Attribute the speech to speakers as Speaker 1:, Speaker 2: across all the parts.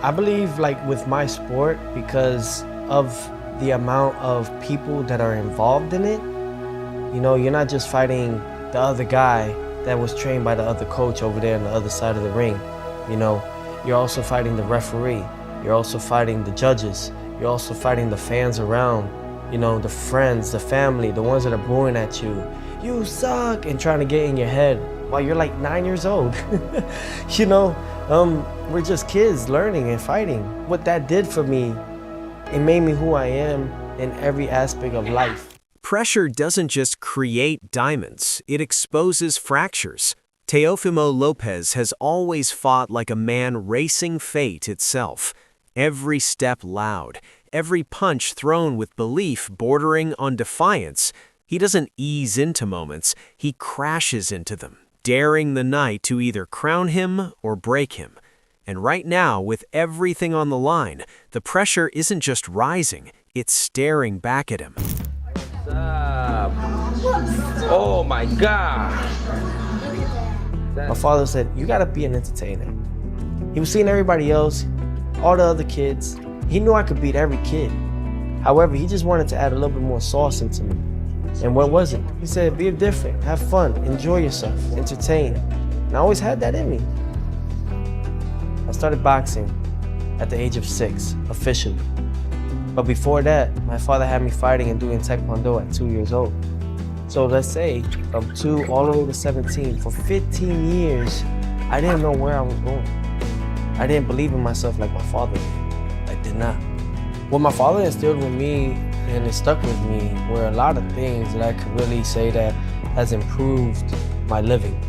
Speaker 1: I believe like with my sport, because of the amount of people that are involved in it, you know, you're not just fighting the other guy that was trained by the other coach over there on the other side of the ring. You know, you're also fighting the referee. You're also fighting the judges. You're also fighting the fans around, you know, the friends, the family, the ones that are booing at you. You suck, and trying to get in your head while you're like 9 years old. You know, we're just kids learning and fighting. What that did for me, it made me who I am in every aspect of life.
Speaker 2: Pressure doesn't just create diamonds, it exposes fractures. Teofimo Lopez has always fought like a man racing fate itself. Every step loud, every punch thrown with belief bordering on defiance. He doesn't ease into moments, he crashes into them, daring the night to either crown him or break him. And right now, with everything on the line, the pressure isn't just rising, it's staring back at him.
Speaker 3: What's up? Oh my God.
Speaker 1: My father said, you gotta be an entertainer. He was seeing everybody else, all the other kids. He knew I could beat every kid. However, he just wanted to add a little bit more sauce into me. And what was it? He said, be different, have fun, enjoy yourself, entertain. And I always had that in me. I started boxing at the age of 6, officially. But before that, my father had me fighting and doing Taekwondo at 2 years old. So let's say from 2 all the way to 17, for 15 years, I didn't know where I was going. I didn't believe in myself like my father did. I did not. What my father instilled with me, and it stuck with me, were a lot of things that I could really say that has improved my living.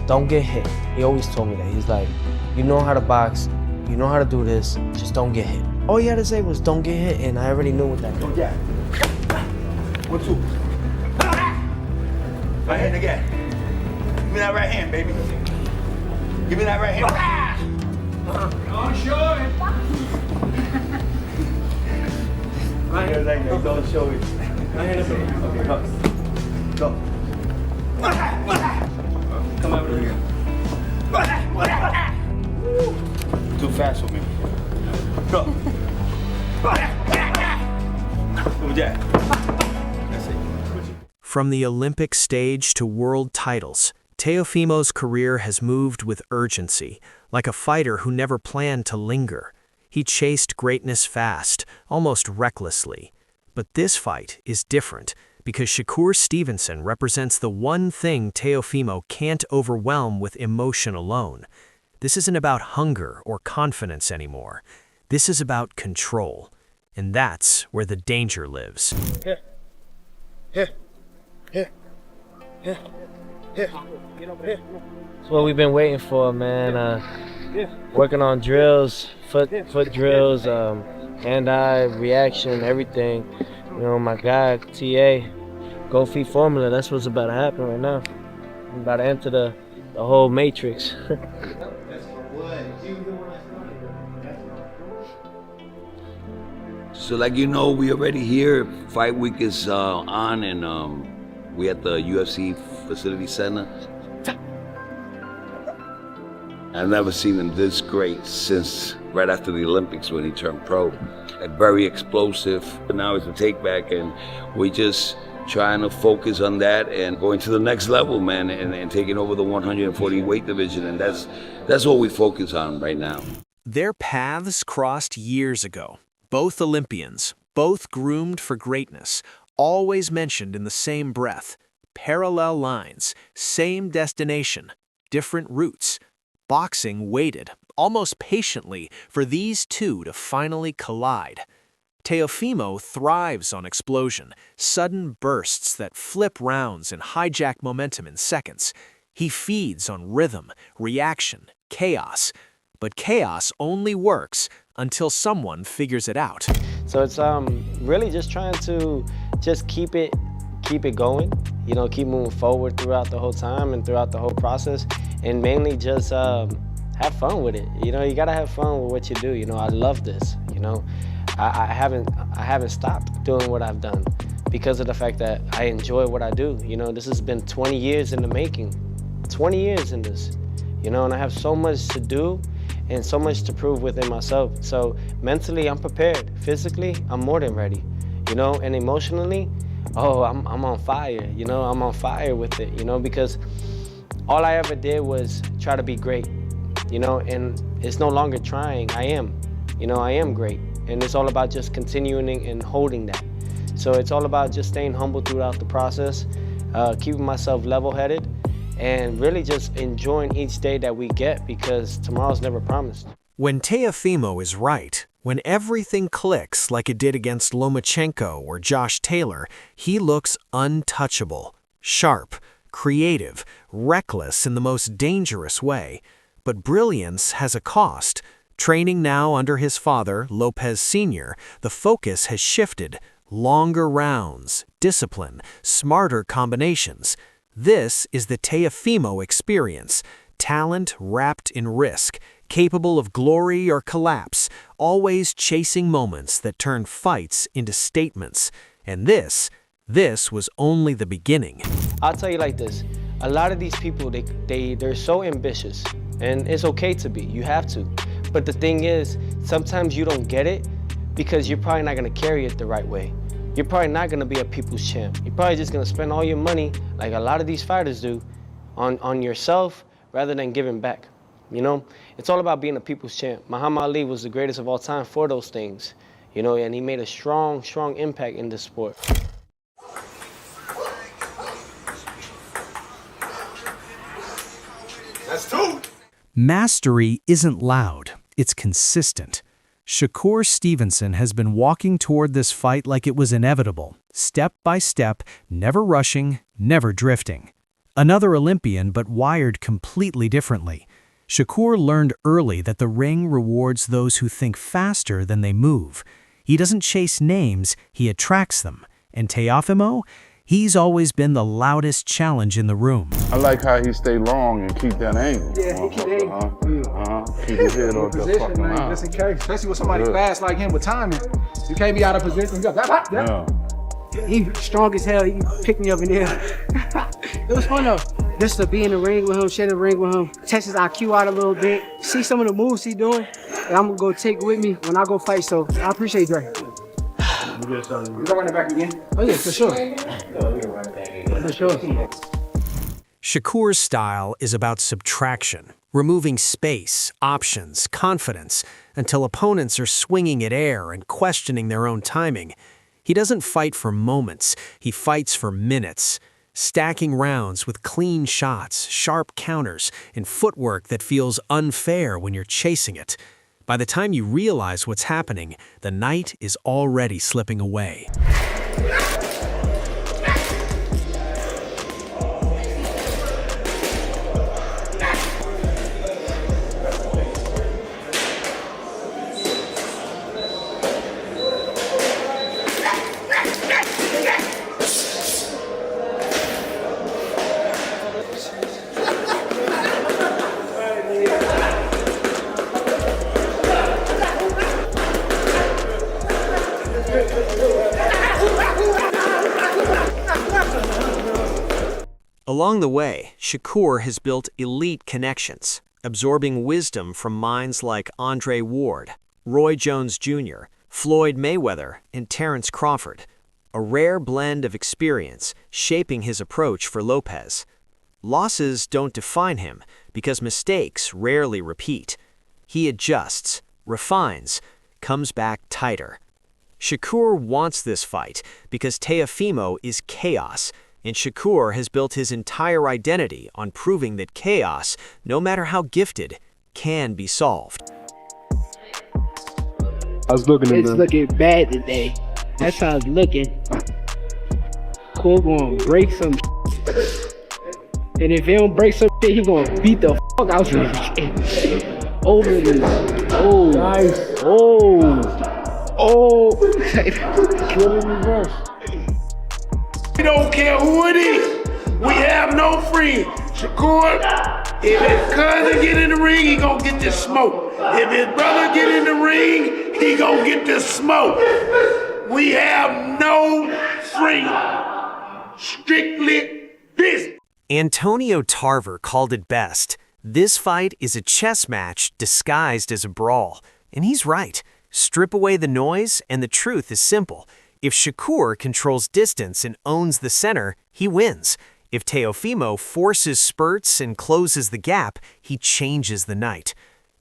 Speaker 1: Don't get hit. He always told me that. He's like, you know how to box, you know how to do this, just don't get hit. All he had to say was don't get hit, and I already knew what that meant.
Speaker 4: Yeah. 1, 2. Right hand again. Give me that right hand, baby. Give me that right hand. Don't show it. Right hand. Don't show it. Right hand. Okay, go. Come over here. Too fast for me. Go. Come Jack. That's it.
Speaker 2: From the Olympic stage to world titles, Teofimo's career has moved with urgency, like a fighter who never planned to linger. He chased greatness fast, almost recklessly. But this fight is different, because Shakur Stevenson represents the one thing Teofimo can't overwhelm with emotion alone. This isn't about hunger or confidence anymore. This is about control. And that's where the danger lives.
Speaker 1: Here. It's what we've been waiting for, man. Working on drills, foot drills, hand-eye reaction, everything. You know, my guy, TA, Go Feet Formula, that's what's about to happen right now. I'm about to enter the whole matrix.
Speaker 5: So like you know, we already here. Fight week is on, and we at the UFC Facility Center. I've never seen him this great since right after the Olympics when he turned pro. Very explosive. Now it's a take back, and we just trying to focus on that and going to the next level, man, and taking over the 140 weight division, and that's what we focus on right now.
Speaker 2: Their paths crossed years ago. Both Olympians, both groomed for greatness, always mentioned in the same breath. Parallel lines, same destination, different routes. Boxing waited, almost patiently, for these two to finally collide. Teofimo thrives on explosion, sudden bursts that flip rounds and hijack momentum in seconds. He feeds on rhythm, reaction, chaos. But chaos only works until someone figures it out.
Speaker 1: So it's really just trying to just keep it going, you know, keep moving forward throughout the whole time and throughout the whole process, and mainly just have fun with it. You know, you gotta have fun with what you do. You know, I love this. You know, I haven't stopped doing what I've done because of the fact that I enjoy what I do. You know, this has been 20 years in the making, 20 years in this. You know, and I have so much to do and so much to prove within myself. So mentally, I'm prepared. Physically, I'm more than ready, you know, and emotionally, oh, I'm on fire, you know, I'm on fire with it, you know, because all I ever did was try to be great, you know, and it's no longer trying. I am, you know, I am great. And it's all about just continuing and holding that. So it's all about just staying humble throughout the process, keeping myself level-headed, and really just enjoying each day that we get, because tomorrow's never promised.
Speaker 2: When Teofimo is right, when everything clicks like it did against Lomachenko or Josh Taylor, he looks untouchable, sharp, creative, reckless in the most dangerous way. But brilliance has a cost. Training now under his father, Lopez Sr., the focus has shifted. Longer rounds, discipline, smarter combinations. This is the Teofimo experience. Talent wrapped in risk, capable of glory or collapse, always chasing moments that turn fights into statements. And this was only the beginning.
Speaker 1: I'll tell you like this, a lot of these people, they're so ambitious, and it's okay to be, you have to. But the thing is, sometimes you don't get it because you're probably not gonna carry it the right way. You're probably not gonna be a people's champ. You're probably just gonna spend all your money, like a lot of these fighters do, on yourself rather than giving back. You know, it's all about being a people's champ. Muhammad Ali was the greatest of all time for those things, you know, and he made a strong, strong impact in this sport.
Speaker 4: That's two.
Speaker 6: Mastery isn't loud, it's consistent. Shakur Stevenson has been walking toward this fight like it was inevitable, step by step, never rushing, never drifting. Another Olympian, but wired completely differently. Shakur learned early that the ring rewards those who think faster than they move. He doesn't chase names, he attracts them. And Teofimo? He's always been the loudest challenge in the room.
Speaker 7: I like how he stay long and keep that angle.
Speaker 8: Yeah, he keep the angle.
Speaker 7: Keep his head up there fucking
Speaker 8: man,
Speaker 7: out.
Speaker 8: just in case. Especially with somebody fast like him with timing. You can't be out of position. You got
Speaker 7: Yeah.
Speaker 8: He strong as hell. He picked me up in there. It was fun though. Just to be in the ring with him, share the ring with him, test his IQ out a little bit, see some of the moves he doing, and I'm gonna go take with me when I go fight. So I appreciate Dre. You gonna run it back again? Oh yeah, for sure. For sure.
Speaker 2: Shakur's style is about subtraction, removing space, options, confidence, until opponents are swinging at air and questioning their own timing. He doesn't fight for moments, he fights for minutes. Stacking rounds with clean shots, sharp counters, and footwork that feels unfair when you're chasing it. By the time you realize what's happening, the night is already slipping away. Along the way, Shakur has built elite connections, absorbing wisdom from minds like Andre Ward, Roy Jones Jr., Floyd Mayweather, and Terrence Crawford, a rare blend of experience shaping his approach for Lopez. Losses don't define him because mistakes rarely repeat. He adjusts, refines, comes back tighter. Shakur wants this fight because Teofimo is chaos, and Shakur has built his entire identity on proving that chaos, no matter how gifted, can be solved.
Speaker 7: How's looking
Speaker 8: It's looking bad today. That's how it's looking. Cole gonna break some and if he don't break some shit, he gonna beat the fuck out of him. Over this. Oh. Nice. Oh. Kill in reverse.
Speaker 4: We don't care who it is. We have no friends. Shakur, if his cousin get in the ring, he gonna get this smoke. If his brother get in the ring, he gonna get this smoke. We have no friends. Strictly business.
Speaker 2: Antonio Tarver called it best. This fight is a chess match disguised as a brawl. And he's right. Strip away the noise, and the truth is simple. If Shakur controls distance and owns the center, he wins. If Teofimo forces spurts and closes the gap, he changes the night.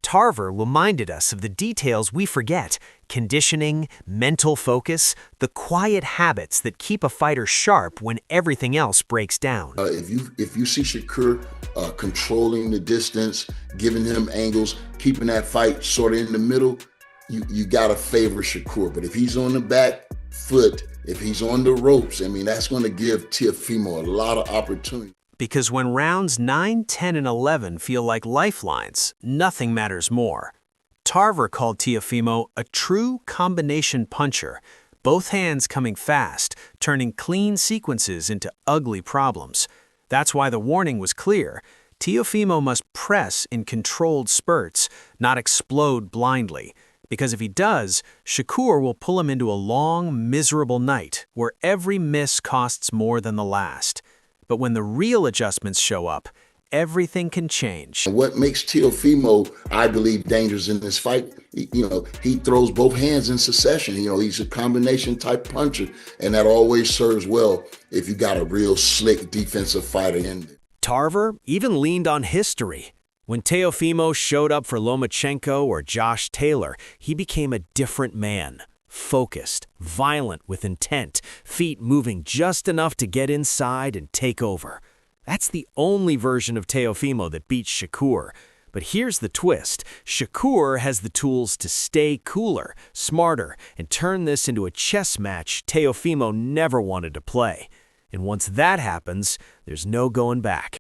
Speaker 2: Tarver reminded us of the details we forget: conditioning, mental focus, the quiet habits that keep a fighter sharp when everything else breaks down.
Speaker 9: If you see Shakur controlling the distance, giving him angles, keeping that fight sort of in the middle, you gotta favor Shakur. But if he's on the back foot, if he's on the ropes, I mean, that's going to give Teofimo a lot of opportunity.
Speaker 2: Because when rounds 9, 10, and 11 feel like lifelines, nothing matters more. Tarver called Teofimo a true combination puncher, both hands coming fast, turning clean sequences into ugly problems. That's why the warning was clear. Teofimo must press in controlled spurts, not explode blindly. Because if he does, Shakur will pull him into a long, miserable night where every miss costs more than the last. But when the real adjustments show up, everything can change.
Speaker 9: What makes Teofimo, I believe, dangerous in this fight, he throws both hands in succession. He's a combination type puncher, and that always serves well if you got a real slick defensive fighter in there.
Speaker 2: Tarver even leaned on history. When Teofimo showed up for Lomachenko or Josh Taylor, he became a different man. Focused, violent with intent, feet moving just enough to get inside and take over. That's the only version of Teofimo that beats Shakur. But here's the twist. Shakur has the tools to stay cooler, smarter, and turn this into a chess match Teofimo never wanted to play. And once that happens, there's no going back.